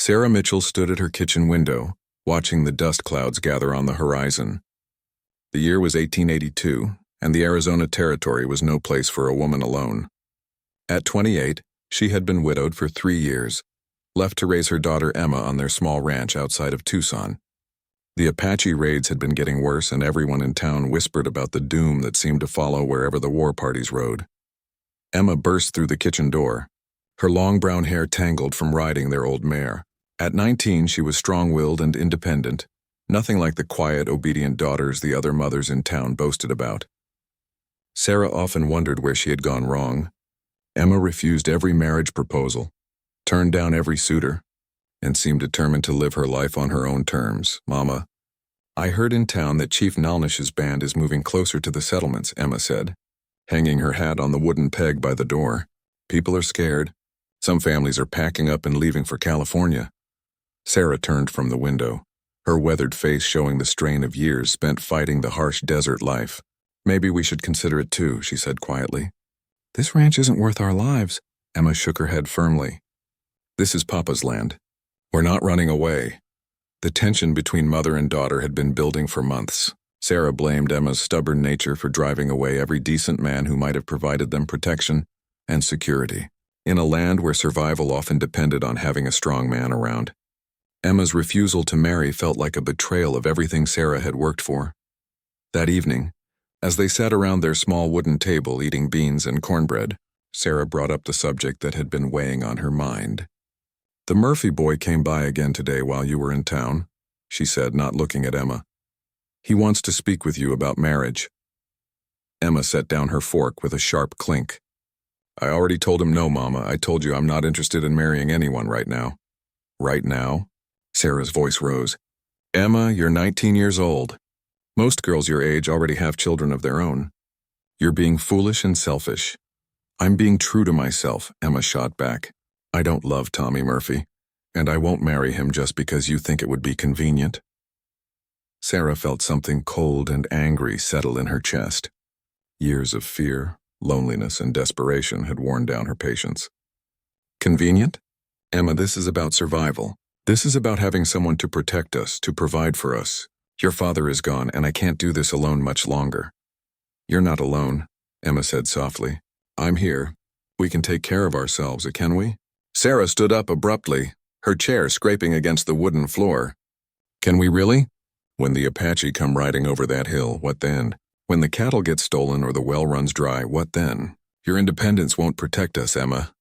Sarah Mitchell stood at her kitchen window, watching the dust clouds gather on the horizon. The year was 1882, and the Arizona Territory was no place for a woman alone. At 28, she had been widowed for 3 years, left to raise her daughter Emma on their small ranch outside of Tucson. The Apache raids had been getting worse, and everyone in town whispered about the doom that seemed to follow wherever the war parties rode. Emma burst through the kitchen door, her long brown hair tangled from riding their old mare. At 19, she was strong-willed and independent, nothing like the quiet, obedient daughters the other mothers in town boasted about. Sarah often wondered where she had gone wrong. Emma refused every marriage proposal, turned down every suitor, and seemed determined to live her life on her own terms. "Mama, I heard in town that Chief Nalnish's band is moving closer to the settlements," Emma said, hanging her hat on the wooden peg by the door. "People are scared. Some families are packing up and leaving for California." Sarah turned from the window, her weathered face showing the strain of years spent fighting the harsh desert life. "Maybe we should consider it too," she said quietly. "This ranch isn't worth our lives." Emma shook her head firmly. "This is Papa's land. We're not running away." The tension between mother and daughter had been building for months. Sarah blamed Emma's stubborn nature for driving away every decent man who might have provided them protection and security, in a land where survival often depended on having a strong man around. Emma's refusal to marry felt like a betrayal of everything Sarah had worked for. That evening, as they sat around their small wooden table eating beans and cornbread, Sarah brought up the subject that had been weighing on her mind. "The Murphy boy came by again today while you were in town," she said, not looking at Emma. "He wants to speak with you about marriage." Emma set down her fork with a sharp clink. "I already told him no, Mama. I told you I'm not interested in marrying anyone right now." "Right now?" Sarah's voice rose. "Emma, you're 19 years old. Most girls your age already have children of their own. You're being foolish and selfish." "I'm being true to myself," Emma shot back. "I don't love Tommy Murphy, and I won't marry him just because you think it would be convenient." Sarah felt something cold and angry settle in her chest. Years of fear, loneliness, and desperation had worn down her patience. "Convenient? Emma, this is about survival. This is about having someone to protect us, to provide for us. Your father is gone, and I can't do this alone much longer." "You're not alone," Emma said softly. "I'm here. We can take care of ourselves, can we?" Sarah stood up abruptly, her chair scraping against the wooden floor. "Can we really? When the Apache come riding over that hill, what then? When the cattle get stolen or the well runs dry, what then? Your independence won't protect us, Emma."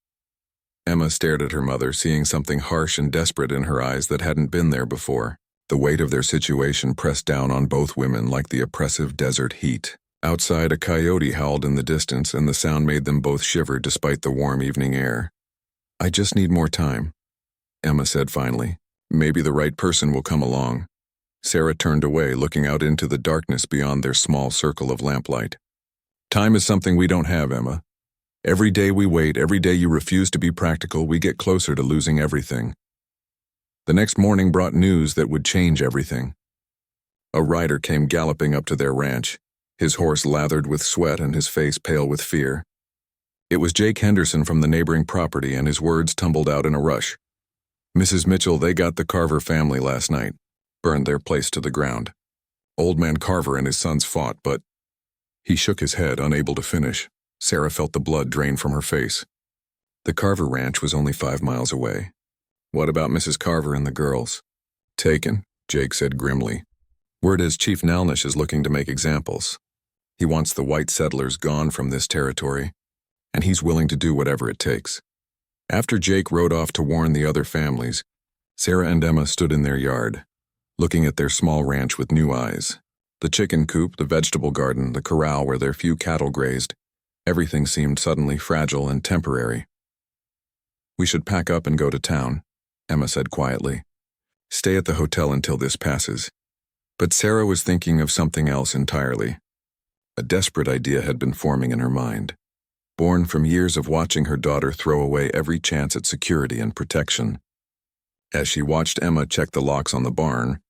Emma stared at her mother, seeing something harsh and desperate in her eyes that hadn't been there before. The weight of their situation pressed down on both women like the oppressive desert heat. Outside, a coyote howled in the distance, and the sound made them both shiver despite the warm evening air. "I just need more time," Emma said finally. "Maybe the right person will come along." Sarah turned away, looking out into the darkness beyond their small circle of lamplight. "Time is something we don't have, Emma. Every day we wait, every day you refuse to be practical, we get closer to losing everything." The next morning brought news that would change everything. A rider came galloping up to their ranch, his horse lathered with sweat and his face pale with fear. It was Jake Henderson from the neighboring property, and his words tumbled out in a rush. "Mrs. Mitchell, they got the Carver family last night, burned their place to the ground. Old man Carver and his sons fought, but—" He shook his head, unable to finish. Sarah felt the blood drain from her face. The Carver ranch was only 5 miles away. "What about Mrs. Carver and the girls?" "Taken," Jake said grimly. "Word is Chief Nalnish is looking to make examples. He wants the white settlers gone from this territory, and he's willing to do whatever it takes." After Jake rode off to warn the other families, Sarah and Emma stood in their yard, looking at their small ranch with new eyes. The chicken coop, the vegetable garden, the corral where their few cattle grazed, everything seemed suddenly fragile and temporary. "We should pack up and go to town," Emma said quietly. "Stay at the hotel until this passes." But Sarah was thinking of something else entirely. A desperate idea had been forming in her mind, born from years of watching her daughter throw away every chance at security and protection. As she watched Emma check the locks on the barn,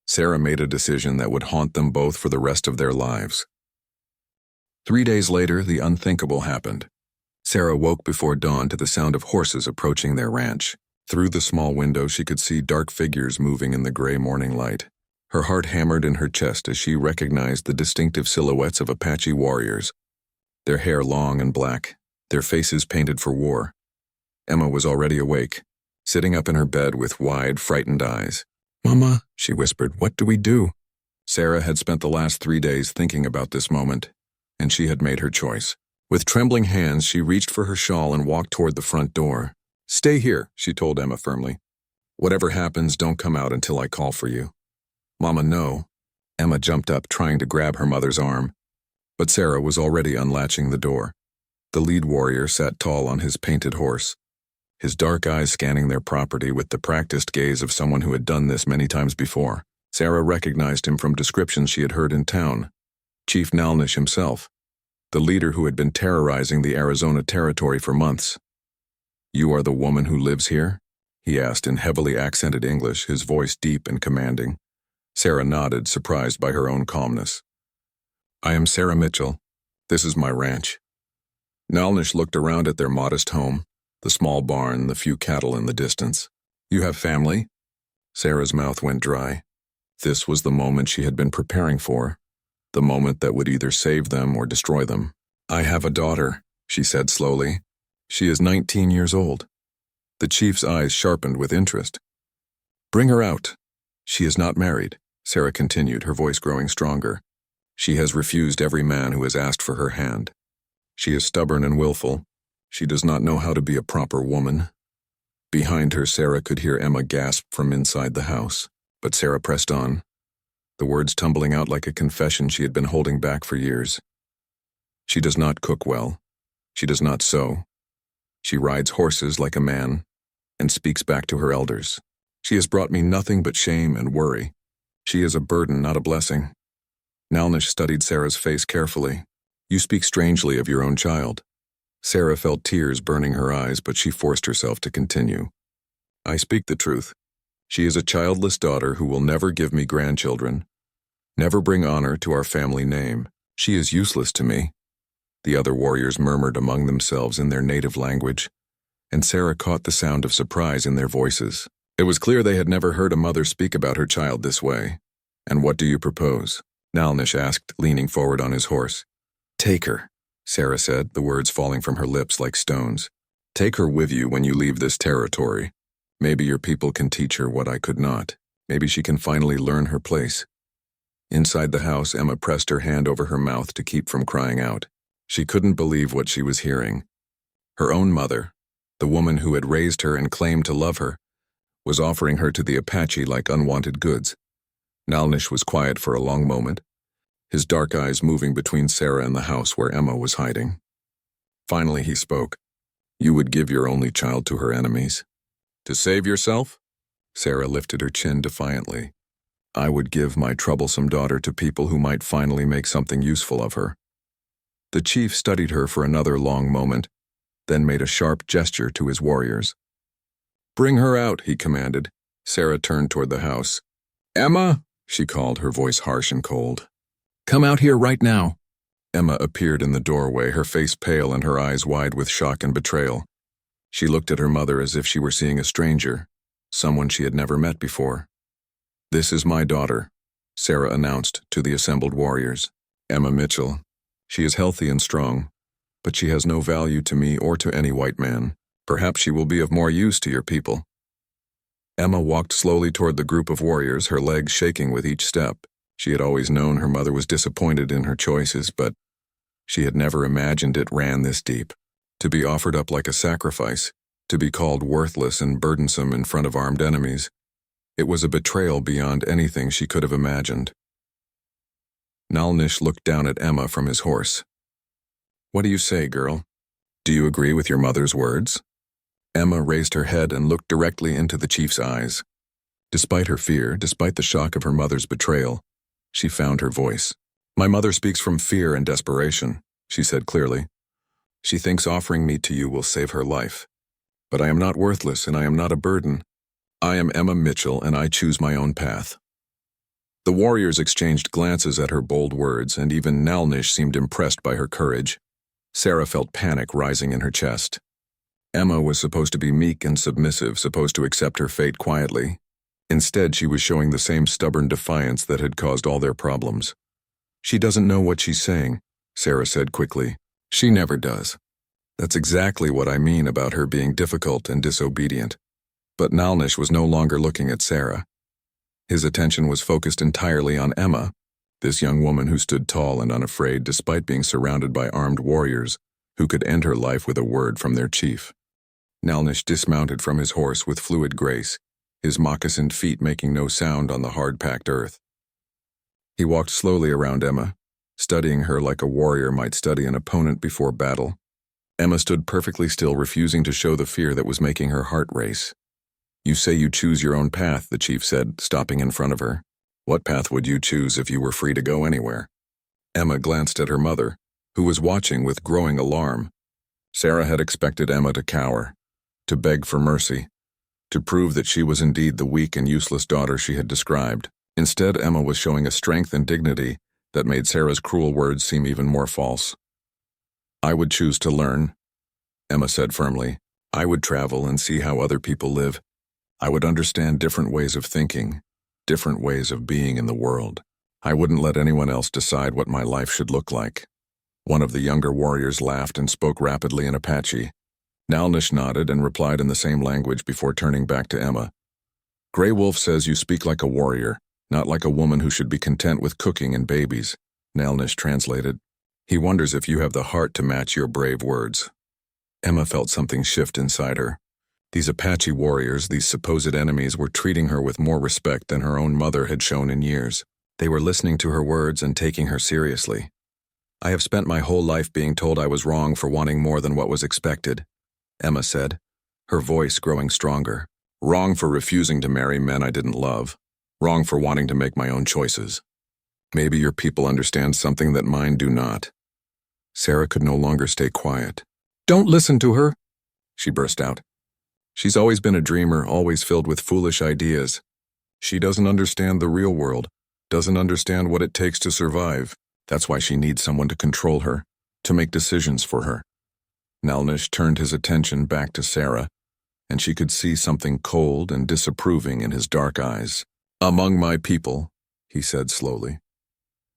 Sarah made a decision that would haunt them both for the rest of their lives. 3 days later, the unthinkable happened. Sarah woke before dawn to the sound of horses approaching their ranch. Through the small window, she could see dark figures moving in the gray morning light. Her heart hammered in her chest as she recognized the distinctive silhouettes of Apache warriors, their hair long and black, their faces painted for war. Emma was already awake, sitting up in her bed with wide, frightened eyes. "Mama," she whispered, "what do we do?" Sarah had spent the last 3 days thinking about this moment, and she had made her choice. With trembling hands, she reached for her shawl and walked toward the front door. "Stay here," she told Emma firmly. "Whatever happens, don't come out until I call for you." "Mama, no." Emma jumped up, trying to grab her mother's arm, but Sarah was already unlatching the door. The lead warrior sat tall on his painted horse, his dark eyes scanning their property with the practiced gaze of someone who had done this many times before. Sarah recognized him from descriptions she had heard in town. Chief Nalnish himself, the leader who had been terrorizing the Arizona Territory for months. "You are the woman who lives here?" he asked in heavily accented English, his voice deep and commanding. Sarah nodded, surprised by her own calmness. "I am Sarah Mitchell. This is my ranch." Nalnish looked around at their modest home, the small barn, the few cattle in the distance. "You have family?" Sarah's mouth went dry. This was the moment she had been preparing for, the moment that would either save them or destroy them. "I have a daughter," she said slowly. "She is 19 years old." The chief's eyes sharpened with interest. "Bring her out." "She is not married," Sarah continued, her voice growing stronger. "She has refused every man who has asked for her hand. She is stubborn and willful. She does not know how to be a proper woman." Behind her, Sarah could hear Emma gasp from inside the house, but Sarah pressed on, the words tumbling out like a confession she had been holding back for years. "She does not cook well. She does not sew. She rides horses like a man and speaks back to her elders. She has brought me nothing but shame and worry. She is a burden, not a blessing." Nalnish studied Sarah's face carefully. "You speak strangely of your own child." Sarah felt tears burning her eyes, but she forced herself to continue. "I speak the truth. She is a childless daughter who will never give me grandchildren, never bring honor to our family name. She is useless to me." The other warriors murmured among themselves in their native language, and Sarah caught the sound of surprise in their voices. It was clear they had never heard a mother speak about her child this way. "And what do you propose?" Nalnish asked, leaning forward on his horse. "Take her," Sarah said, the words falling from her lips like stones. "Take her with you when you leave this territory. Maybe your people can teach her what I could not. Maybe she can finally learn her place." Inside the house, Emma pressed her hand over her mouth to keep from crying out. She couldn't believe what she was hearing. Her own mother, the woman who had raised her and claimed to love her, was offering her to the Apache like unwanted goods. Nalnish was quiet for a long moment, his dark eyes moving between Sarah and the house where Emma was hiding. Finally he spoke. "You would give your only child to her enemies? To save yourself?" Sarah lifted her chin defiantly. "I would give my troublesome daughter to people who might finally make something useful of her." The chief studied her for another long moment, then made a sharp gesture to his warriors. "Bring her out," he commanded. Sarah turned toward the house. "Emma," she called, her voice harsh and cold. "Come out here right now." Emma appeared in the doorway, her face pale and her eyes wide with shock and betrayal. She looked at her mother as if she were seeing a stranger, someone she had never met before. "This is my daughter," Sarah announced to the assembled warriors. "Emma Mitchell. She is healthy and strong, but she has no value to me or to any white man. Perhaps she will be of more use to your people." Emma walked slowly toward the group of warriors, her legs shaking with each step. She had always known her mother was disappointed in her choices, but she had never imagined it ran this deep. To be offered up like a sacrifice, to be called worthless and burdensome in front of armed enemies. It was a betrayal beyond anything she could have imagined. Nalnish looked down at Emma from his horse. "What do you say, girl? Do you agree with your mother's words?" Emma raised her head and looked directly into the chief's eyes. Despite her fear, despite the shock of her mother's betrayal, she found her voice. "My mother speaks from fear and desperation," she said clearly. "She thinks offering me to you will save her life. But I am not worthless and I am not a burden. I am Emma Mitchell and I choose my own path." The warriors exchanged glances at her bold words, and even Nalnish seemed impressed by her courage. Sarah felt panic rising in her chest. Emma was supposed to be meek and submissive, supposed to accept her fate quietly. Instead, she was showing the same stubborn defiance that had caused all their problems. "She doesn't know what she's saying," Sarah said quickly. "She never does." That's exactly what I mean about her being difficult and disobedient. But Nalnish was no longer looking at Sarah. His attention was focused entirely on Emma, this young woman who stood tall and unafraid despite being surrounded by armed warriors who could end her life with a word from their chief. Nalnish dismounted from his horse with fluid grace, his moccasined feet making no sound on the hard-packed earth. He walked slowly around Emma, studying her like a warrior might study an opponent before battle. Emma stood perfectly still, refusing to show the fear that was making her heart race. "You say you choose your own path," the chief said, stopping in front of her. "What path would you choose if you were free to go anywhere?" Emma glanced at her mother, who was watching with growing alarm. Sarah had expected Emma to cower, to beg for mercy, to prove that she was indeed the weak and useless daughter she had described. Instead, Emma was showing a strength and dignity that made Sarah's cruel words seem even more false. "I would choose to learn," Emma said firmly. "I would travel and see how other people live. I would understand different ways of thinking, different ways of being in the world. I wouldn't let anyone else decide what my life should look like." One of the younger warriors laughed and spoke rapidly in Apache. Nalnish nodded and replied in the same language before turning back to Emma. "Grey Wolf says you speak like a warrior, not like a woman who should be content with cooking and babies," Nalnish translated. "He wonders if you have the heart to match your brave words." Emma felt something shift inside her. These Apache warriors, these supposed enemies, were treating her with more respect than her own mother had shown in years. They were listening to her words and taking her seriously. "I have spent my whole life being told I was wrong for wanting more than what was expected," Emma said, her voice growing stronger. "Wrong for refusing to marry men I didn't love. Wrong for wanting to make my own choices. Maybe your people understand something that mine do not." Sarah could no longer stay quiet. "Don't listen to her," she burst out. "She's always been a dreamer, always filled with foolish ideas. She doesn't understand the real world, doesn't understand what it takes to survive. That's why she needs someone to control her, to make decisions for her." Nalnish turned his attention back to Sarah, and she could see something cold and disapproving in his dark eyes. "Among my people," he said slowly,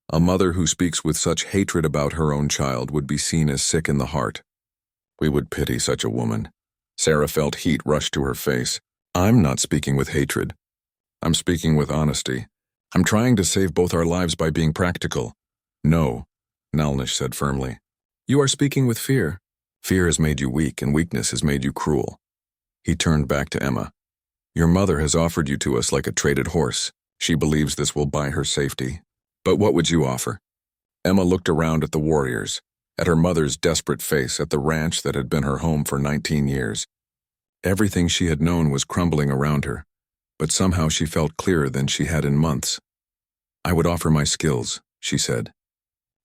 "a mother who speaks with such hatred about her own child would be seen as sick in the heart. We would pity such a woman." Sarah felt heat rush to her face. "I'm not speaking with hatred. I'm speaking with honesty. I'm trying to save both our lives by being practical." "No," Nalnish said firmly. "You are speaking with fear. Fear has made you weak, and weakness has made you cruel." He turned back to Emma. "Your mother has offered you to us like a traded horse. She believes this will buy her safety. But what would you offer?" Emma looked around at the warriors, at her mother's desperate face, at the ranch that had been her home for 19 years. Everything she had known was crumbling around her, but somehow she felt clearer than she had in months. "I would offer my skills," she said.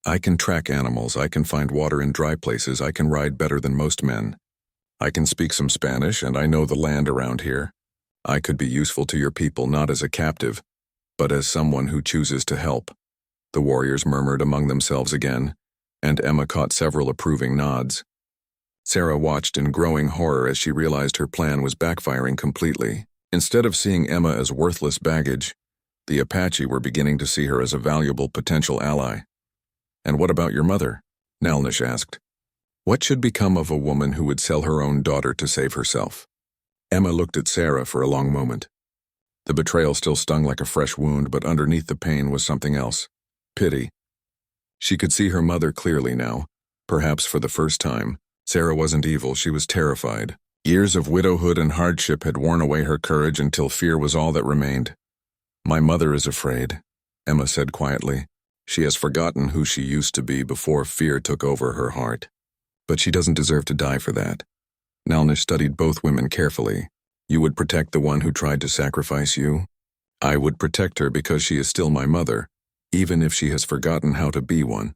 "I can track animals, I can find water in dry places, I can ride better than most men. I can speak some Spanish, and I know the land around here. I could be useful to your people, not as a captive, but as someone who chooses to help." The warriors murmured among themselves again, and Emma caught several approving nods. Sarah watched in growing horror as she realized her plan was backfiring completely. Instead of seeing Emma as worthless baggage, the Apache were beginning to see her as a valuable potential ally. "And what about your mother?" Nalnish asked. "What should become of a woman who would sell her own daughter to save herself?" Emma looked at Sarah for a long moment. The betrayal still stung like a fresh wound, but underneath the pain was something else. Pity. She could see her mother clearly now, perhaps for the first time. Sarah wasn't evil, she was terrified. Years of widowhood and hardship had worn away her courage until fear was all that remained. "My mother is afraid," Emma said quietly. "She has forgotten who she used to be before fear took over her heart. But she doesn't deserve to die for that." Nalnish studied both women carefully. "You would protect the one who tried to sacrifice you?" "I would protect her because she is still my mother, even if she has forgotten how to be one,"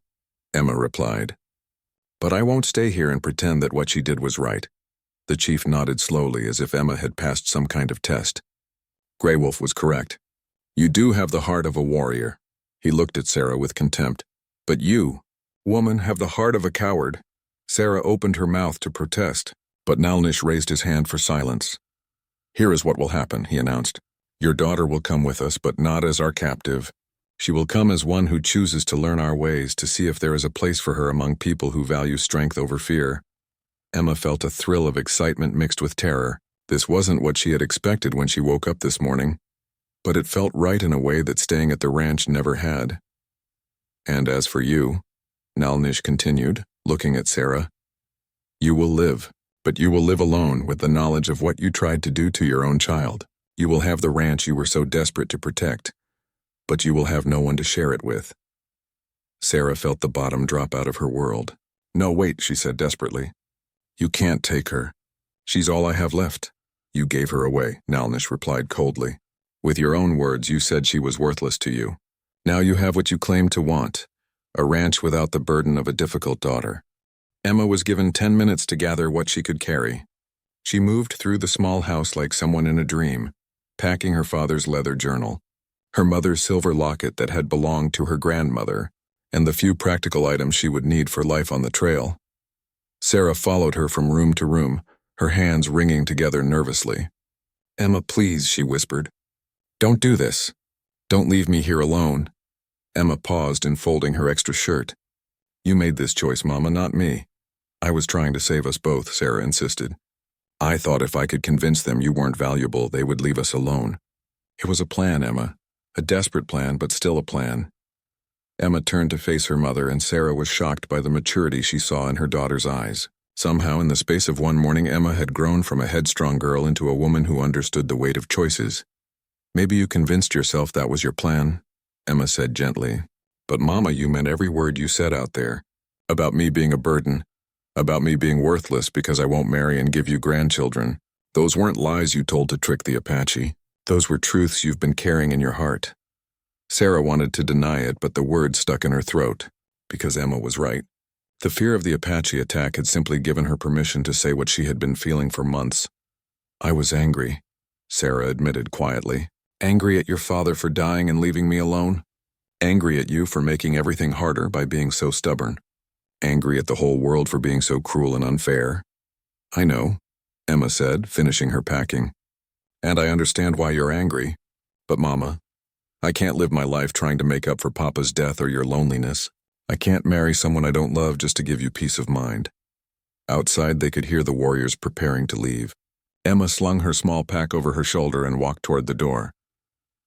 Emma replied. "But I won't stay here and pretend that what she did was right." The chief nodded slowly as if Emma had passed some kind of test. Grey Wolf was correct. "You do have the heart of a warrior." He looked at Sarah with contempt. "But you, woman, have the heart of a coward." Sarah opened her mouth to protest, But Nalnish raised his hand for silence. "Here is what will happen," he announced. "Your daughter will come with us, but not as our captive. She will come as one who chooses to learn our ways, to see if there is a place for her among people who value strength over fear." Emma felt a thrill of excitement mixed with terror. This wasn't what she had expected when she woke up this morning, but it felt right in a way that staying at the ranch never had. "And as for you," Nalnish continued, looking at Sarah, "you will live, but you will live alone with the knowledge of what you tried to do to your own child. You will have the ranch you were so desperate to protect, but you will have no one to share it with." Sarah felt the bottom drop out of her world. "No, wait," she said desperately. "You can't take her. She's all I have left." "You gave her away," Nalnish replied coldly. "With your own words, you said she was worthless to you. Now you have what you claimed to want, a ranch without the burden of a difficult daughter." Emma was given 10 minutes to gather what she could carry. She moved through the small house like someone in a dream, packing her father's leather journal, her mother's silver locket that had belonged to her grandmother, and the few practical items she would need for life on the trail. Sarah followed her from room to room, her hands wringing together nervously. "Emma, please," she whispered. "Don't do this. Don't leave me here alone." Emma paused in folding her extra shirt. "You made this choice, Mama, not me." "I was trying to save us both," Sarah insisted. "I thought if I could convince them you weren't valuable, they would leave us alone." "It was a plan, Emma. A desperate plan, but still a plan." Emma turned to face her mother, and Sarah was shocked by the maturity she saw in her daughter's eyes. Somehow, in the space of one morning, Emma had grown from a headstrong girl into a woman who understood the weight of choices. "Maybe you convinced yourself that was your plan," Emma said gently. "But Mama, you meant every word you said out there. About me being a burden. About me being worthless because I won't marry and give you grandchildren. Those weren't lies you told to trick the Apache. Those were truths you've been carrying in your heart." Sarah wanted to deny it, but the words stuck in her throat, because Emma was right. The fear of the Apache attack had simply given her permission to say what she had been feeling for months. "I was angry," Sarah admitted quietly. "Angry at your father for dying and leaving me alone. Angry at you for making everything harder by being so stubborn. Angry at the whole world for being so cruel and unfair." "I know," Emma said, finishing her packing. "And I understand why you're angry. But Mama, I can't live my life trying to make up for Papa's death or your loneliness. I can't marry someone I don't love just to give you peace of mind." Outside, they could hear the warriors preparing to leave. Emma slung her small pack over her shoulder and walked toward the door.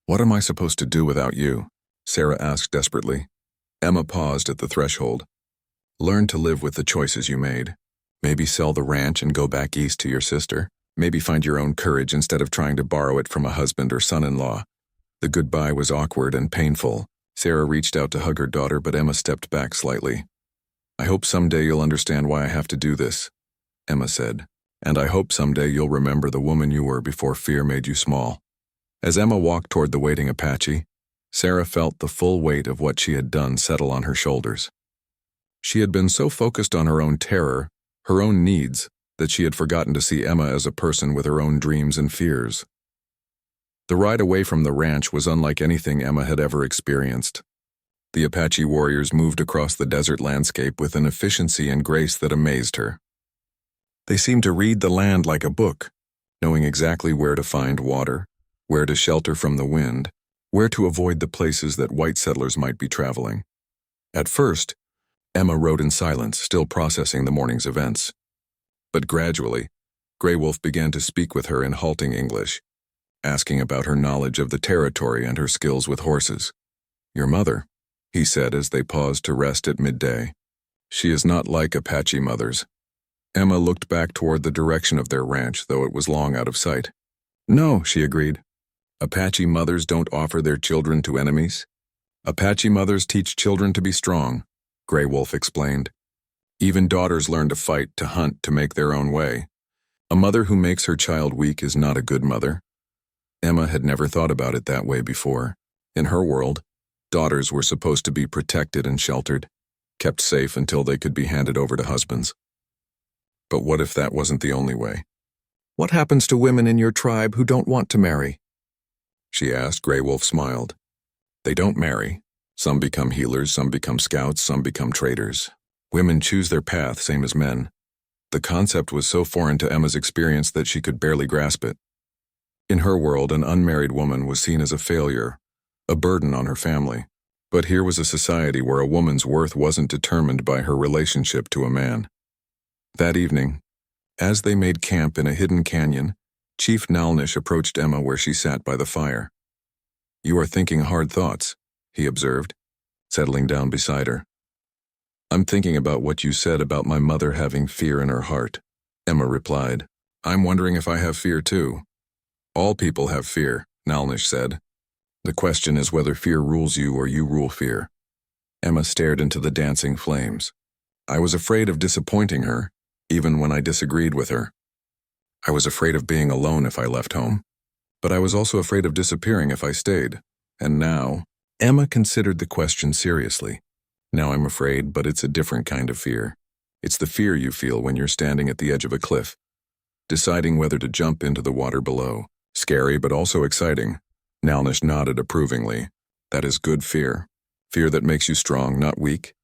"What am I supposed to do without you?" Sarah asked desperately. Emma paused at the threshold. "Learn to live with the choices you made. Maybe sell the ranch and go back east to your sister. Maybe find your own courage instead of trying to borrow it from a husband or son-in-law." The goodbye was awkward and painful. Sarah reached out to hug her daughter, but Emma stepped back slightly. "I hope someday you'll understand why I have to do this," Emma said. "And I hope someday you'll remember the woman you were before fear made you small." As Emma walked toward the waiting Apache, Sarah felt the full weight of what she had done settle on her shoulders. She had been so focused on her own terror, her own needs, that she had forgotten to see Emma as a person with her own dreams and fears. The ride away from the ranch was unlike anything Emma had ever experienced. The Apache warriors moved across the desert landscape with an efficiency and grace that amazed her. They seemed to read the land like a book, knowing exactly where to find water, where to shelter from the wind, where to avoid the places that white settlers might be traveling. At first, Emma rode in silence, still processing the morning's events. But gradually, Grey Wolf began to speak with her in halting English, asking about her knowledge of the territory and her skills with horses. "Your mother," he said as they paused to rest at midday. "She is not like Apache mothers." Emma looked back toward the direction of their ranch, though it was long out of sight. "No," she agreed. "Apache mothers don't offer their children to enemies. Apache mothers teach children to be strong," Grey Wolf explained. "Even daughters learn to fight, to hunt, to make their own way. A mother who makes her child weak is not a good mother." Emma had never thought about it that way before. In her world, daughters were supposed to be protected and sheltered, kept safe until they could be handed over to husbands. But what if that wasn't the only way? "What happens to women in your tribe who don't want to marry?" she asked. Grey Wolf smiled. "They don't marry. Some become healers, some become scouts, some become traders. Women choose their path, same as men. The concept was so foreign to Emma's experience that she could barely grasp it. In her world, an unmarried woman was seen as a failure, a burden on her family. But here was a society where a woman's worth wasn't determined by her relationship to a man. That evening, as they made camp in a hidden canyon, Chief Nalnish approached Emma where she sat by the fire. "You are thinking hard thoughts," he observed, settling down beside her. "I'm thinking about what you said about my mother having fear in her heart," Emma replied. "I'm wondering if I have fear too." "All people have fear," Nalnish said. "The question is whether fear rules you or you rule fear." Emma stared into the dancing flames. "I was afraid of disappointing her, even when I disagreed with her. I was afraid of being alone if I left home. But I was also afraid of disappearing if I stayed. And now," Emma considered the question seriously. "Now I'm afraid, but it's a different kind of fear. It's the fear you feel when you're standing at the edge of a cliff, deciding whether to jump into the water below. Scary, but also exciting." Nalnish nodded approvingly. "That is good fear. Fear that makes you strong, not weak."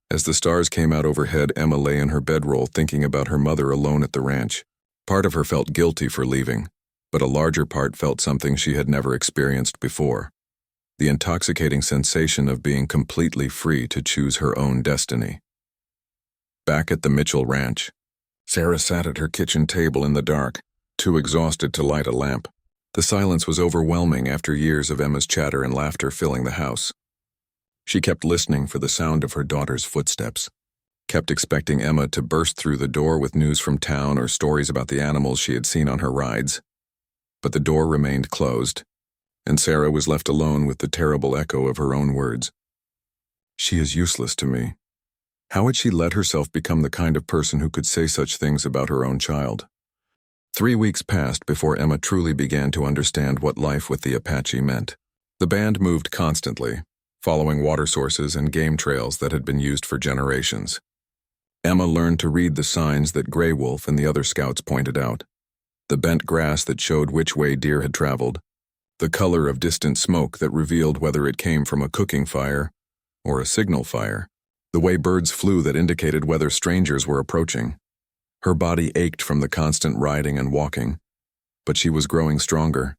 As the stars came out overhead, Emma lay in her bedroll thinking about her mother alone at the ranch. Part of her felt guilty for leaving, but a larger part felt something she had never experienced before. The intoxicating sensation of being completely free to choose her own destiny. Back at the Mitchell Ranch, Sarah sat at her kitchen table in the dark, too exhausted to light a lamp. The silence was overwhelming after years of Emma's chatter and laughter filling the house. She kept listening for the sound of her daughter's footsteps, kept expecting Emma to burst through the door with news from town or stories about the animals she had seen on her rides. But the door remained closed, and Sarah was left alone with the terrible echo of her own words. "She is useless to me." How had she let herself become the kind of person who could say such things about her own child? 3 weeks passed before Emma truly began to understand what life with the Apache meant. The band moved constantly, following water sources and game trails that had been used for generations. Emma learned to read the signs that Grey Wolf and the other scouts pointed out. The bent grass that showed which way deer had traveled. The color of distant smoke that revealed whether it came from a cooking fire or a signal fire. The way birds flew that indicated whether strangers were approaching. Her body ached from the constant riding and walking, but she was growing stronger.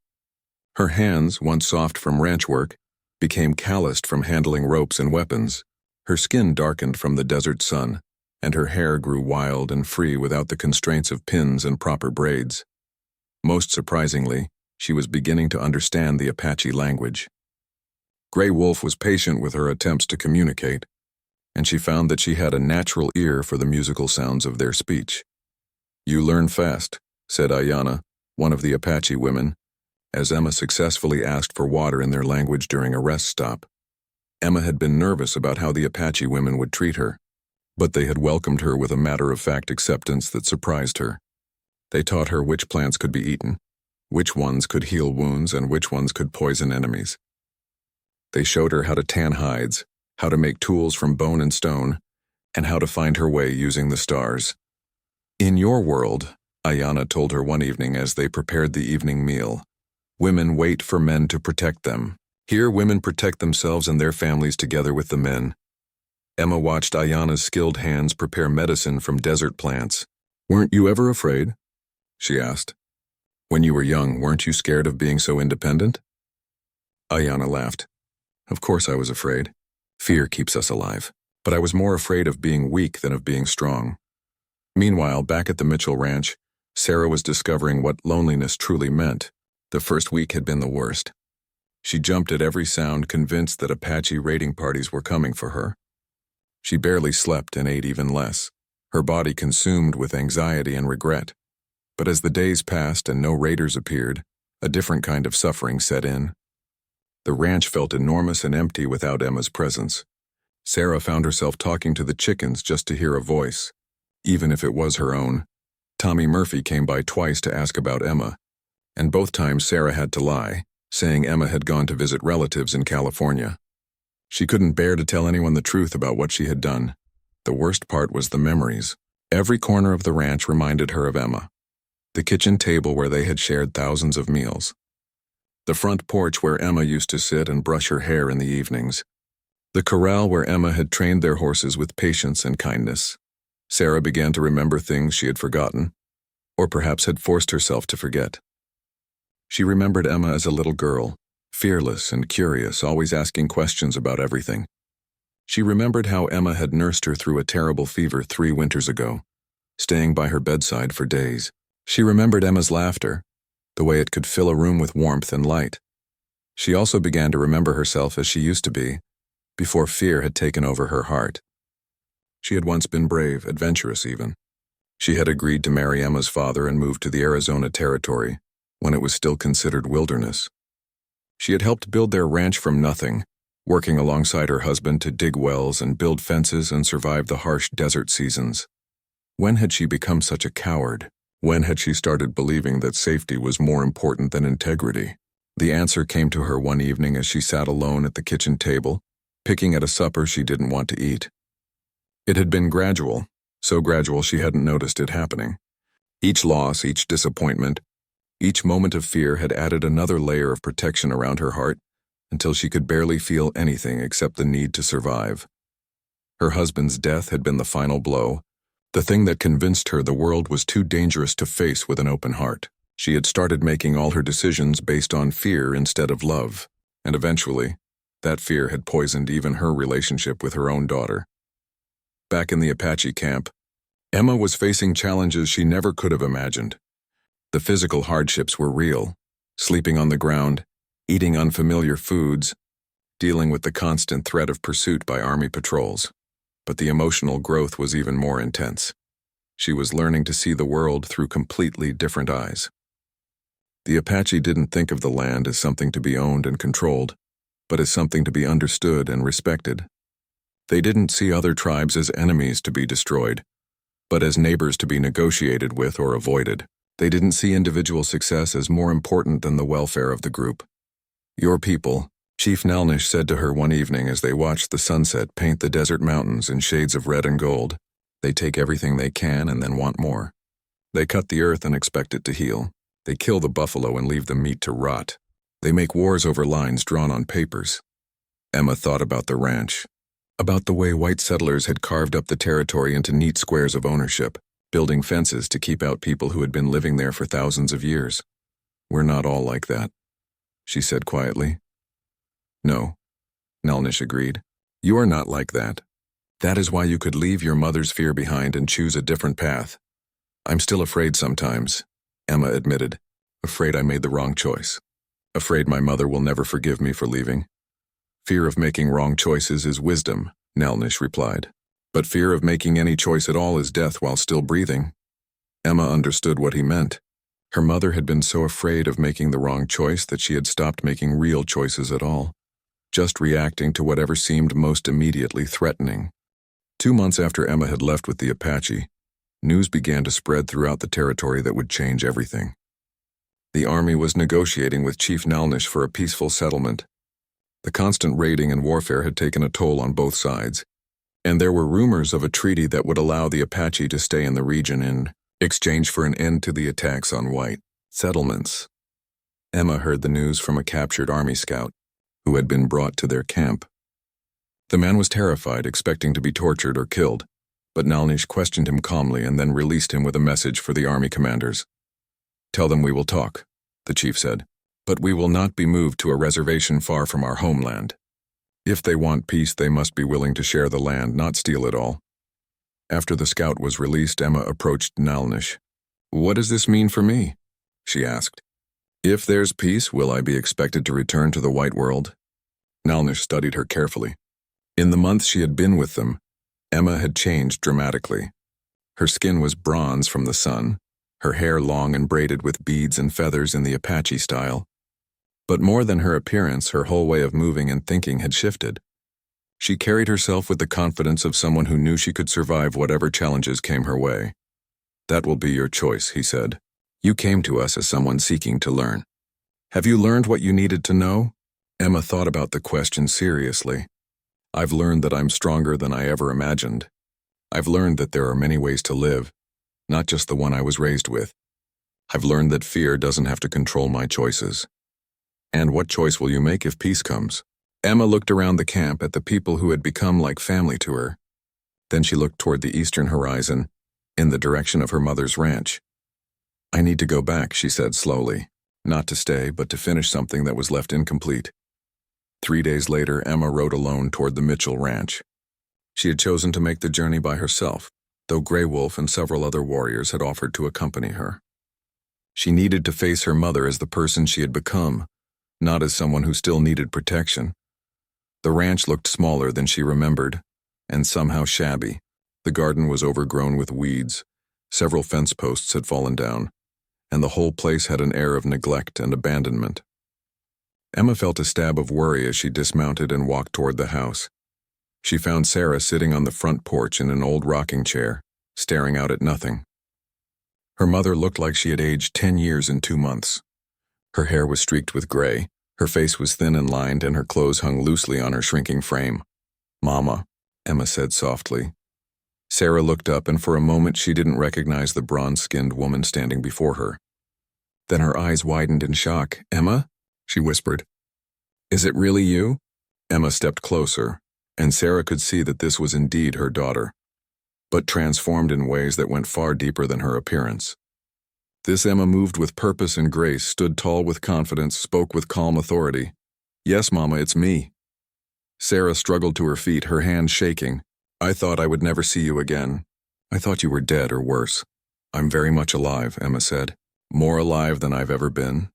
Her hands, once soft from ranch work, became calloused from handling ropes and weapons. Her skin darkened from the desert sun, and her hair grew wild and free without the constraints of pins and proper braids. Most surprisingly, she was beginning to understand the Apache language. Grey Wolf was patient with her attempts to communicate, and she found that she had a natural ear for the musical sounds of their speech. "You learn fast," said Ayanna, one of the Apache women, as Emma successfully asked for water in their language during a rest stop. Emma had been nervous about how the Apache women would treat her, but they had welcomed her with a matter-of-fact acceptance that surprised her. They taught her which plants could be eaten, which ones could heal wounds, and which ones could poison enemies. They showed her how to tan hides, how to make tools from bone and stone, and how to find her way using the stars. "In your world," Ayanna told her one evening as they prepared the evening meal, "women wait for men to protect them. Here, women protect themselves and their families together with the men." Emma watched Ayanna's skilled hands prepare medicine from desert plants. "Weren't you ever afraid?" she asked. "When you were young, weren't you scared of being so independent?" Ayanna laughed. "Of course I was afraid. Fear keeps us alive. But I was more afraid of being weak than of being strong." Meanwhile, back at the Mitchell Ranch, Sarah was discovering what loneliness truly meant. The first week had been the worst. She jumped at every sound, convinced that Apache raiding parties were coming for her. She barely slept and ate even less, her body consumed with anxiety and regret. But as the days passed and no raiders appeared, a different kind of suffering set in. The ranch felt enormous and empty without Emma's presence. Sarah found herself talking to the chickens just to hear a voice, even if it was her own. Tommy Murphy came by twice to ask about Emma, and both times Sarah had to lie, saying Emma had gone to visit relatives in California. She couldn't bear to tell anyone the truth about what she had done. The worst part was the memories. Every corner of the ranch reminded her of Emma. The kitchen table where they had shared thousands of meals. The front porch where Emma used to sit and brush her hair in the evenings. The corral where Emma had trained their horses with patience and kindness. Sarah began to remember things she had forgotten, or perhaps had forced herself to forget. She remembered Emma as a little girl, fearless and curious, always asking questions about everything. She remembered how Emma had nursed her through a terrible fever 3 winters ago, staying by her bedside for days. She remembered Emma's laughter, the way it could fill a room with warmth and light. She also began to remember herself as she used to be, before fear had taken over her heart. She had once been brave, adventurous even. She had agreed to marry Emma's father and move to the Arizona Territory, when it was still considered wilderness. She had helped build their ranch from nothing, working alongside her husband to dig wells and build fences and survive the harsh desert seasons. When had she become such a coward? When had she started believing that safety was more important than integrity? The answer came to her one evening as she sat alone at the kitchen table, picking at a supper she didn't want to eat. It had been gradual, so gradual she hadn't noticed it happening. Each loss, each disappointment, each moment of fear had added another layer of protection around her heart until she could barely feel anything except the need to survive. Her husband's death had been the final blow, the thing that convinced her the world was too dangerous to face with an open heart. She had started making all her decisions based on fear instead of love, and eventually, that fear had poisoned even her relationship with her own daughter. Back in the Apache camp, Emma was facing challenges she never could have imagined. The physical hardships were real, sleeping on the ground, eating unfamiliar foods, dealing with the constant threat of pursuit by Army patrols. But the emotional growth was even more intense. She was learning to see the world through completely different eyes. The Apache didn't think of the land as something to be owned and controlled, but as something to be understood and respected. They didn't see other tribes as enemies to be destroyed, but as neighbors to be negotiated with or avoided. They didn't see individual success as more important than the welfare of the group. "Your people," Chief Nelnish said to her one evening as they watched the sunset paint the desert mountains in shades of red and gold. "They take everything they can and then want more. They cut the earth and expect it to heal. They kill the buffalo and leave the meat to rot. They make wars over lines drawn on papers." Emma thought about the ranch, about the way white settlers had carved up the territory into neat squares of ownership, building fences to keep out people who had been living there for thousands of years. "We're not all like that," she said quietly. "No," Nelnish agreed. "You are not like that. That is why you could leave your mother's fear behind and choose a different path." "I'm still afraid sometimes," Emma admitted. "Afraid I made the wrong choice. Afraid my mother will never forgive me for leaving." "Fear of making wrong choices is wisdom," Nelnish replied. "But fear of making any choice at all is death while still breathing." Emma understood what he meant. Her mother had been so afraid of making the wrong choice that she had stopped making real choices at all, just reacting to whatever seemed most immediately threatening. 2 months after Emma had left with the Apache, news began to spread throughout the territory that would change everything. The army was negotiating with Chief Nelnish for a peaceful settlement. The constant raiding and warfare had taken a toll on both sides, and there were rumors of a treaty that would allow the Apache to stay in the region in exchange for an end to the attacks on white settlements. Emma heard the news from a captured army scout who had been brought to their camp. The man was terrified, expecting to be tortured or killed, but Nelnish questioned him calmly and then released him with a message for the army commanders. "Tell them we will talk," the chief said, "but we will not be moved to a reservation far from our homeland. If they want peace, they must be willing to share the land, not steal it all." After the scout was released, Emma approached Nelnish. "What does this mean for me?" she asked. "If there's peace, will I be expected to return to the white world?" Nelnish studied her carefully. In the months she had been with them, Emma had changed dramatically. Her skin was bronze from the sun, her hair long and braided with beads and feathers in the Apache style. But more than her appearance, her whole way of moving and thinking had shifted. She carried herself with the confidence of someone who knew she could survive whatever challenges came her way. "That will be your choice," he said. "You came to us as someone seeking to learn. Have you learned what you needed to know?" Emma thought about the question seriously. "I've learned that I'm stronger than I ever imagined. I've learned that there are many ways to live, not just the one I was raised with. I've learned that fear doesn't have to control my choices." "And what choice will you make if peace comes?" Emma looked around the camp at the people who had become like family to her. Then she looked toward the eastern horizon, in the direction of her mother's ranch. "I need to go back," she said slowly. Not to stay, but to finish something that was left incomplete. 3 days later, Emma rode alone toward the Mitchell ranch. She had chosen to make the journey by herself, though Grey Wolf and several other warriors had offered to accompany her. She needed to face her mother as the person she had become, not as someone who still needed protection. The ranch looked smaller than she remembered, and somehow shabby. The garden was overgrown with weeds, several fence posts had fallen down, and the whole place had an air of neglect and abandonment. Emma felt a stab of worry as she dismounted and walked toward the house. She found Sarah sitting on the front porch in an old rocking chair, staring out at nothing. Her mother looked like she had aged 10 years in 2 months. Her hair was streaked with gray, her face was thin and lined, and her clothes hung loosely on her shrinking frame. "Mama," Emma said softly. Sarah looked up, and for a moment she didn't recognize the bronze-skinned woman standing before her. Then her eyes widened in shock. "Emma?" she whispered. "Is it really you?" Emma stepped closer, and Sarah could see that this was indeed her daughter, but transformed in ways that went far deeper than her appearance. This Emma moved with purpose and grace, stood tall with confidence, spoke with calm authority. "Yes, Mama, it's me." Sarah struggled to her feet, her hands shaking. "I thought I would never see you again. I thought you were dead or worse." "I'm very much alive," Emma said. "More alive than I've ever been."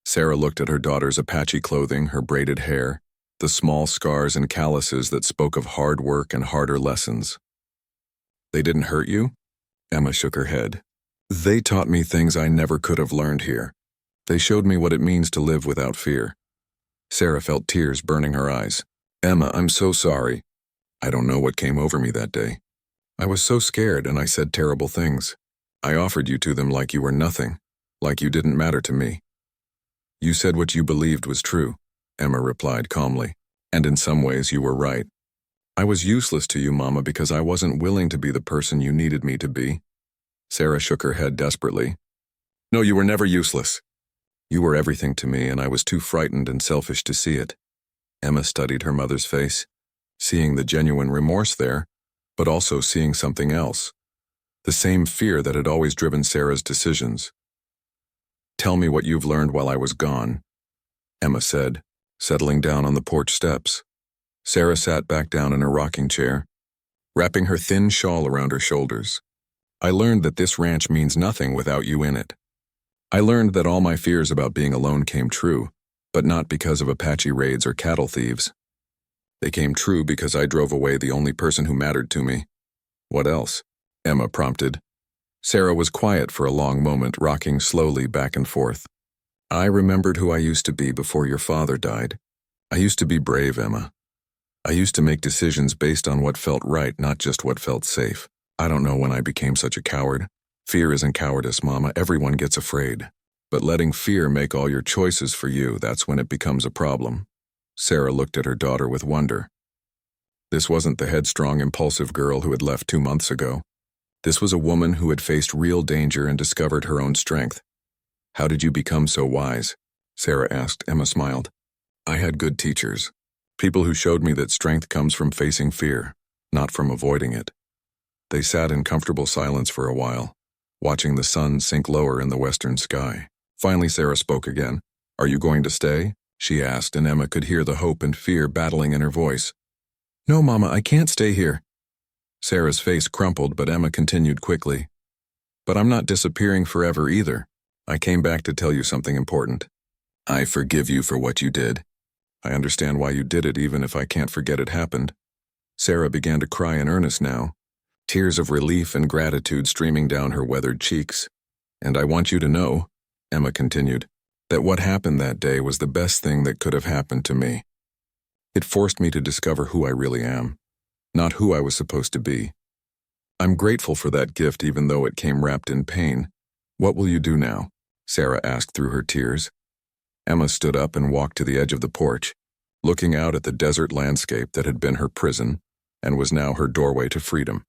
Sarah looked at her daughter's Apache clothing, her braided hair, the small scars and calluses that spoke of hard work and harder lessons. "They didn't hurt you?" Emma shook her head. "They taught me things I never could have learned here. They showed me what it means to live without fear." Sarah felt tears burning her eyes. "Emma, I'm so sorry. I don't know what came over me that day. I was so scared and I said terrible things. I offered you to them like you were nothing, like you didn't matter to me." "You said what you believed was true," Emma replied calmly, "and in some ways you were right. I was useless to you, Mama, because I wasn't willing to be the person you needed me to be." Sarah shook her head desperately. "No, you were never useless. You were everything to me, and I was too frightened and selfish to see it." Emma studied her mother's face, seeing the genuine remorse there, but also seeing something else, the same fear that had always driven Sarah's decisions. "Tell me what you've learned while I was gone," Emma said, settling down on the porch steps. Sarah sat back down in her rocking chair, wrapping her thin shawl around her shoulders. "I learned that this ranch means nothing without you in it. I learned that all my fears about being alone came true, but not because of Apache raids or cattle thieves. They came true because I drove away the only person who mattered to me." "What else?" Emma prompted. Sarah was quiet for a long moment, rocking slowly back and forth. "I remembered who I used to be before your father died. I used to be brave, Emma. I used to make decisions based on what felt right, not just what felt safe. I don't know when I became such a coward. Fear isn't cowardice, Mama. Everyone gets afraid. But letting fear make all your choices for you, that's when it becomes a problem." Sarah looked at her daughter with wonder. This wasn't the headstrong, impulsive girl who had left 2 months ago. This was a woman who had faced real danger and discovered her own strength. "How did you become so wise?" Sarah asked. Emma smiled. "I had good teachers. People who showed me that strength comes from facing fear, not from avoiding it." They sat in comfortable silence for a while, watching the sun sink lower in the western sky. Finally, Sarah spoke again. "Are you going to stay?" she asked, and Emma could hear the hope and fear battling in her voice. "No, Mama, I can't stay here." Sarah's face crumpled, but Emma continued quickly. "But I'm not disappearing forever either. I came back to tell you something important. I forgive you for what you did. I understand why you did it, even if I can't forget it happened." Sarah began to cry in earnest now, tears of relief and gratitude streaming down her weathered cheeks. "And I want you to know," Emma continued, "that what happened that day was the best thing that could have happened to me. It forced me to discover who I really am, not who I was supposed to be. I'm grateful for that gift, even though it came wrapped in pain." "What will you do now?" Sarah asked through her tears. Emma stood up and walked to the edge of the porch, looking out at the desert landscape that had been her prison and was now her doorway to freedom.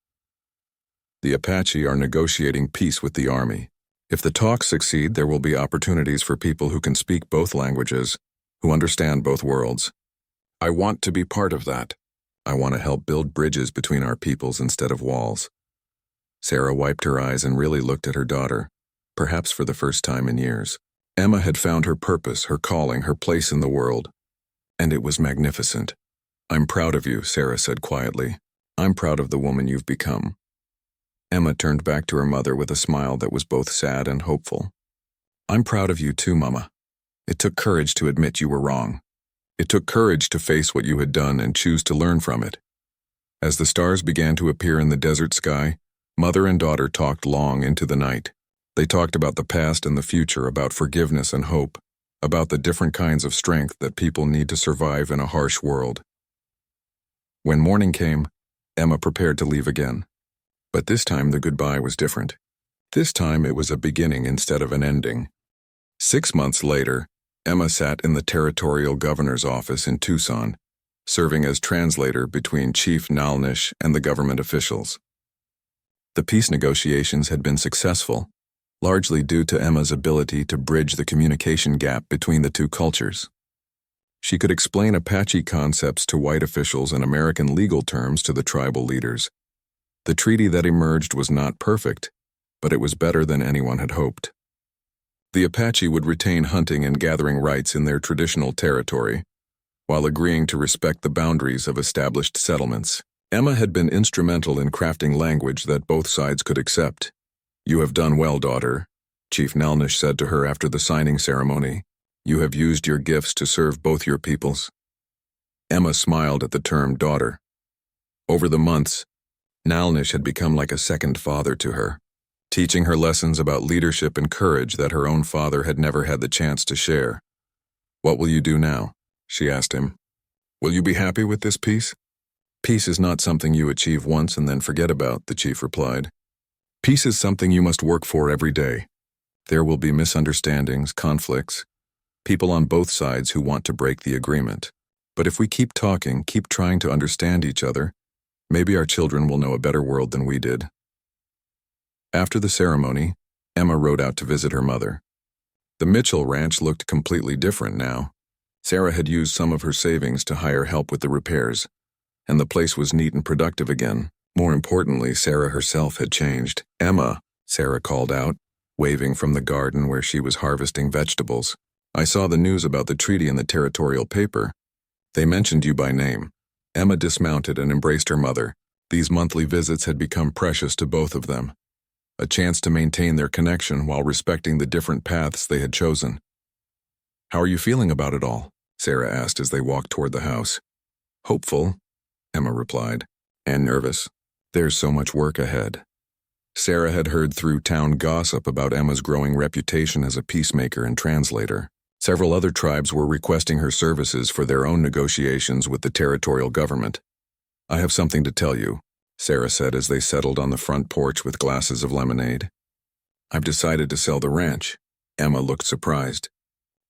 "The Apache are negotiating peace with the army. If the talks succeed, there will be opportunities for people who can speak both languages, who understand both worlds. I want to be part of that. I want to help build bridges between our peoples instead of walls." Sarah wiped her eyes and really looked at her daughter, perhaps for the first time in years. Emma had found her purpose, her calling, her place in the world, and it was magnificent. "I'm proud of you," Sarah said quietly. "I'm proud of the woman you've become." Emma turned back to her mother with a smile that was both sad and hopeful. "I'm proud of you too, Mama. It took courage to admit you were wrong. It took courage to face what you had done and choose to learn from it." As the stars began to appear in the desert sky, mother and daughter talked long into the night. They talked about the past and the future, about forgiveness and hope, about the different kinds of strength that people need to survive in a harsh world. When morning came, Emma prepared to leave again. But this time the goodbye was different. This time it was a beginning instead of an ending. 6 months later, Emma sat in the territorial governor's office in Tucson, serving as translator between Chief Nalnish and the government officials. The peace negotiations had been successful, largely due to Emma's ability to bridge the communication gap between the two cultures. She could explain Apache concepts to white officials and American legal terms to the tribal leaders. The treaty that emerged was not perfect, but it was better than anyone had hoped. The Apache would retain hunting and gathering rights in their traditional territory, while agreeing to respect the boundaries of established settlements. Emma had been instrumental in crafting language that both sides could accept. "You have done well, daughter," Chief Nalnish said to her after the signing ceremony. "You have used your gifts to serve both your peoples." Emma smiled at the term daughter. Over the months, Nalnish had become like a second father to her, teaching her lessons about leadership and courage that her own father had never had the chance to share. "What will you do now?" she asked him. "Will you be happy with this peace?" "Peace is not something you achieve once and then forget about," the chief replied. "Peace is something you must work for every day. There will be misunderstandings, conflicts, people on both sides who want to break the agreement. But if we keep talking, keep trying to understand each other, maybe our children will know a better world than we did." After the ceremony, Emma rode out to visit her mother. The Mitchell ranch looked completely different now. Sarah had used some of her savings to hire help with the repairs, and the place was neat and productive again. More importantly, Sarah herself had changed. "Emma," Sarah called out, waving from the garden where she was harvesting vegetables. "I saw the news about the treaty in the territorial paper. They mentioned you by name." Emma dismounted and embraced her mother. These monthly visits had become precious to both of them, a chance to maintain their connection while respecting the different paths they had chosen. "How are you feeling about it all?" Sarah asked as they walked toward the house. "Hopeful," Emma replied, "and nervous. There's so much work ahead." Sarah had heard through town gossip about Emma's growing reputation as a peacemaker and translator. Several other tribes were requesting her services for their own negotiations with the territorial government. "I have something to tell you," Sarah said as they settled on the front porch with glasses of lemonade. "I've decided to sell the ranch." Emma looked surprised.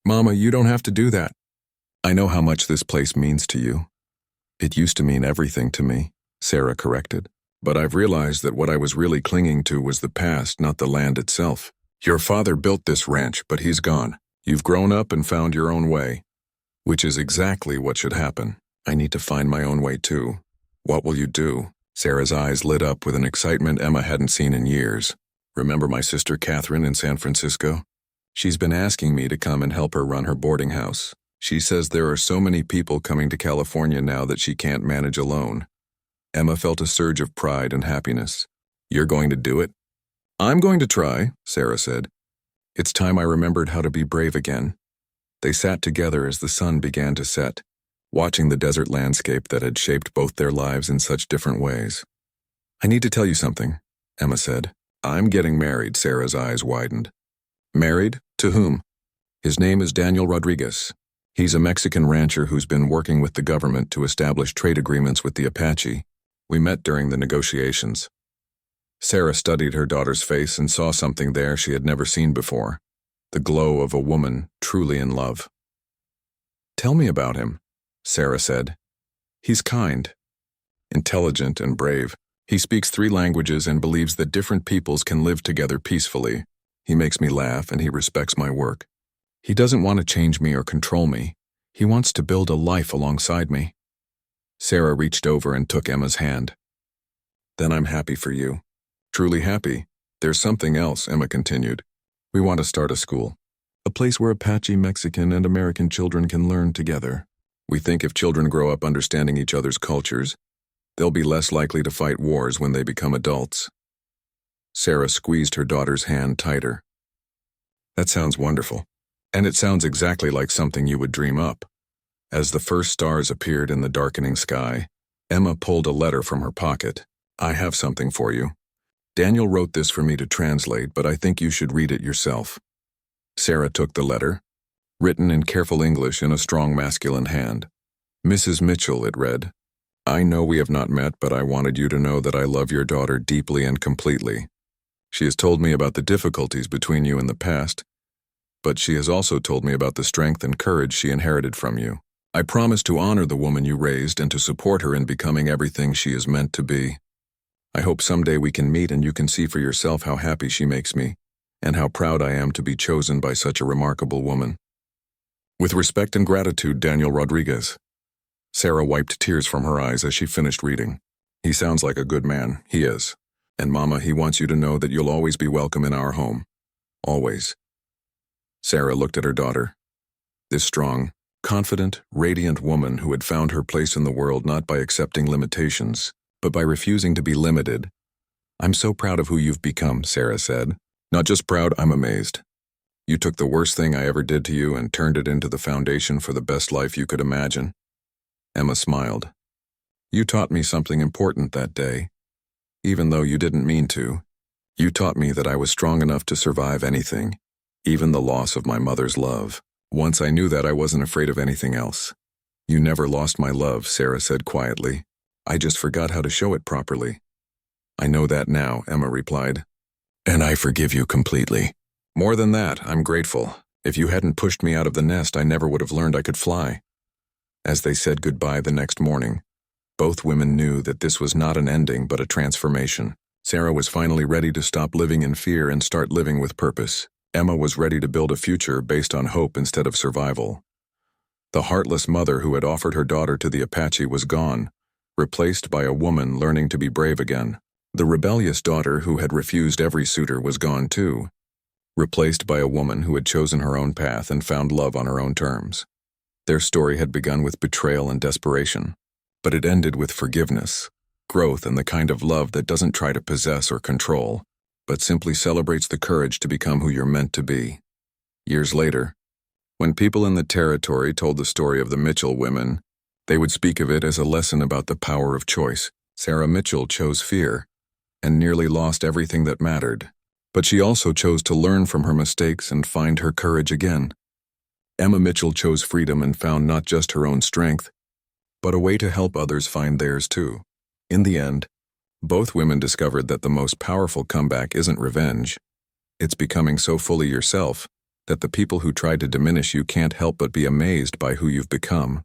"Mama, you don't have to do that." "I know how much this place means to you." "It used to mean everything to me," Sarah corrected. "But I've realized that what I was really clinging to was the past, not the land itself. Your father built this ranch, but he's gone. You've grown up and found your own way, which is exactly what should happen. I need to find my own way too." "What will you do?" Sarah's eyes lit up with an excitement Emma hadn't seen in years. "Remember my sister Catherine in San Francisco? She's been asking me to come and help her run her boarding house. She says there are so many people coming to California now that she can't manage alone." Emma felt a surge of pride and happiness. "You're going to do it?" "I'm going to try," Sarah said. It's time I remembered how to be brave again. They sat together as the sun began to set, watching the desert landscape that had shaped both their lives in such different ways. "I need to tell you something," Emma said. "I'm getting married," Sarah's eyes widened. "Married? To whom?" "His name is Daniel Rodriguez. He's a Mexican rancher who's been working with the government to establish trade agreements with the Apache. We met during the negotiations." Sarah studied her daughter's face and saw something there she had never seen before, the glow of a woman truly in love. "Tell me about him," Sarah said. "He's kind, intelligent, and brave. He speaks 3 languages and believes that different peoples can live together peacefully. He makes me laugh and he respects my work. He doesn't want to change me or control me. He wants to build a life alongside me." Sarah reached over and took Emma's hand. Then I'm happy for you. Truly happy. There's something else, Emma continued. We want to start a school. A place where Apache, Mexican, and American children can learn together. We think if children grow up understanding each other's cultures, they'll be less likely to fight wars when they become adults. Sarah squeezed her daughter's hand tighter. That sounds wonderful. And it sounds exactly like something you would dream up. As the first stars appeared in the darkening sky, Emma pulled a letter from her pocket. I have something for you. Daniel wrote this for me to translate, but I think you should read it yourself. Sarah took the letter, written in careful English in a strong masculine hand. Mrs. Mitchell, it read. I know we have not met, but I wanted you to know that I love your daughter deeply and completely. She has told me about the difficulties between you in the past, but she has also told me about the strength and courage she inherited from you. I promise to honor the woman you raised and to support her in becoming everything she is meant to be. I hope someday we can meet and you can see for yourself how happy she makes me, and how proud I am to be chosen by such a remarkable woman. With respect and gratitude, Daniel Rodriguez. Sarah wiped tears from her eyes as she finished reading. He sounds like a good man, he is. And Mama, he wants you to know that you'll always be welcome in our home. Always. Sarah looked at her daughter. This strong, confident, radiant woman who had found her place in the world not by accepting limitations, but by refusing to be limited. I'm so proud of who you've become, Sarah said. Not just proud, I'm amazed. You took the worst thing I ever did to you and turned it into the foundation for the best life you could imagine. Emma smiled. You taught me something important that day. Even though you didn't mean to, you taught me that I was strong enough to survive anything, even the loss of my mother's love. Once I knew that, I wasn't afraid of anything else. You never lost my love, Sarah said quietly. I just forgot how to show it properly. I know that now, Emma replied. And I forgive you completely. More than that, I'm grateful. If you hadn't pushed me out of the nest, I never would have learned I could fly. As they said goodbye the next morning, both women knew that this was not an ending but a transformation. Sarah was finally ready to stop living in fear and start living with purpose. Emma was ready to build a future based on hope instead of survival. The heartless mother who had offered her daughter to the Apache was gone, replaced by a woman learning to be brave again. The rebellious daughter who had refused every suitor was gone too, replaced by a woman who had chosen her own path and found love on her own terms. Their story had begun with betrayal and desperation, but it ended with forgiveness, growth, and the kind of love that doesn't try to possess or control, but simply celebrates the courage to become who you're meant to be. Years later, when people in the territory told the story of the Mitchell women, they would speak of it as a lesson about the power of choice. Sarah Mitchell chose fear and nearly lost everything that mattered, but she also chose to learn from her mistakes and find her courage again. Emma Mitchell chose freedom and found not just her own strength, but a way to help others find theirs too. In the end, both women discovered that the most powerful comeback isn't revenge. It's becoming so fully yourself that the people who tried to diminish you can't help but be amazed by who you've become.